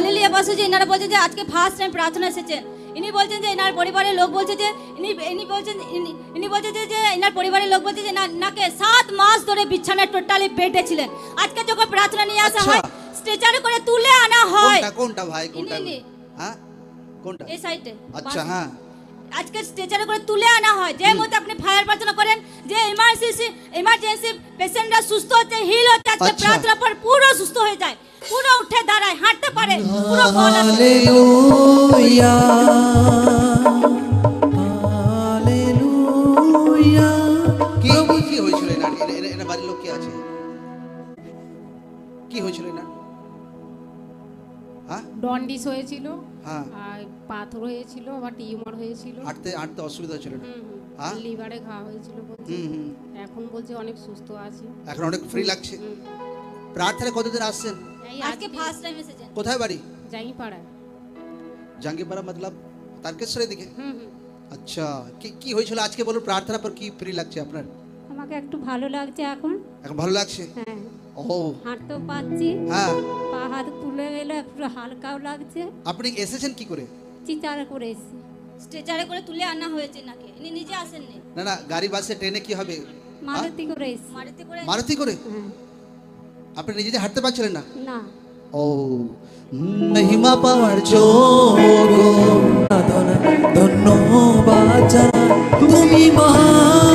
Hallelujah পাশে যে এনারা বলছেন যে আজকে ফার্স্ট টাইম প্রার্থনা এসেছেন। ইনি বলছেন যে এনার পরিবারের লোক বলছে যে ইনি বলছে যে এনার পরিবারের লোক বলছে যে নাকে 7 মাস ধরে বিছানায় টোটালি বেডে ছিলেন। আজকে যখন প্রার্থনা নিয়ে আসা হয় স্ট্রেচারে করে তুলে আনা হয়। কোনটা ভাই কোনটা? হ্যাঁ কোনটা? এই সাইডে। আচ্ছা হ্যাঁ, আজকে স্ট্রেচারে করে তুলে আনা হয়। যে মধ্যে আপনি ফায়ার প্রার্থনা করেন যে ইমার্জেন্সি পেশেন্টরা সুস্থ হচ্ছে, হিল হচ্ছে, আজকে প্রার্থনা পর পুরো সুস্থ হয়ে যায়, পুরো উঠে দাঁড়ায়, হাঁটতে পারে, পুরো বল আসে। Hallelujah hallelujah. কি হয়েছিল এনার বাড়ির লোক কে আছে? কি হয়েছিল না? হ্যাঁ, ডন্ডিস হয়েছিল, হ্যাঁ, আর পাথর হয়েছিল, আবার টিউমার হয়েছিল, হাঁটতে অসুবিধা হয়েছিল না? হ্যাঁ, লিভারে ঘা হয়েছিল বলছে। এখন বলছে অনেক সুস্থ আছি, এখন অনেক ফ্রি লাগছে। প্রার্থনা কতদিন আসছেন? এই আজকে ফার্স্ট টাইম এসেছেন। কোথায় বাড়ি? জাঙ্গিপাড়ায়। জাঙ্গিপাড়া মতলব তারকেশ্বরের দিকে? আচ্ছা, কি হয়েছিল আজকে বলুন? প্রার্থনা পর কি ফ্রি লাগছে আপনার? আমাকে একটু ভালো লাগছে এখন। এখন ভালো লাগছে? হ্যাঁ, ও হাঁটতেও পাচ্ছি, হ্যাঁ। পা হাত তুলে গেলে একটু হালকাও লাগছে। আপনি এসেছেন কি করে? চিতারে করে এসেছি। স্ট্রেচারে করে তুলে আনা হয়েছে নাকি? ইনি নিজে আসেননি। না গাড়ি বাসে ট্রেনে কি হবে? মারুতি করে এসেছি। মারুতি করে? হ্যাঁ। আপনি নিজে হাঁটতে পারছিলেন না? না, ও মহিমা পাওয়ার যোগ, ধন্যবাদ জানাই, তুমি মহান।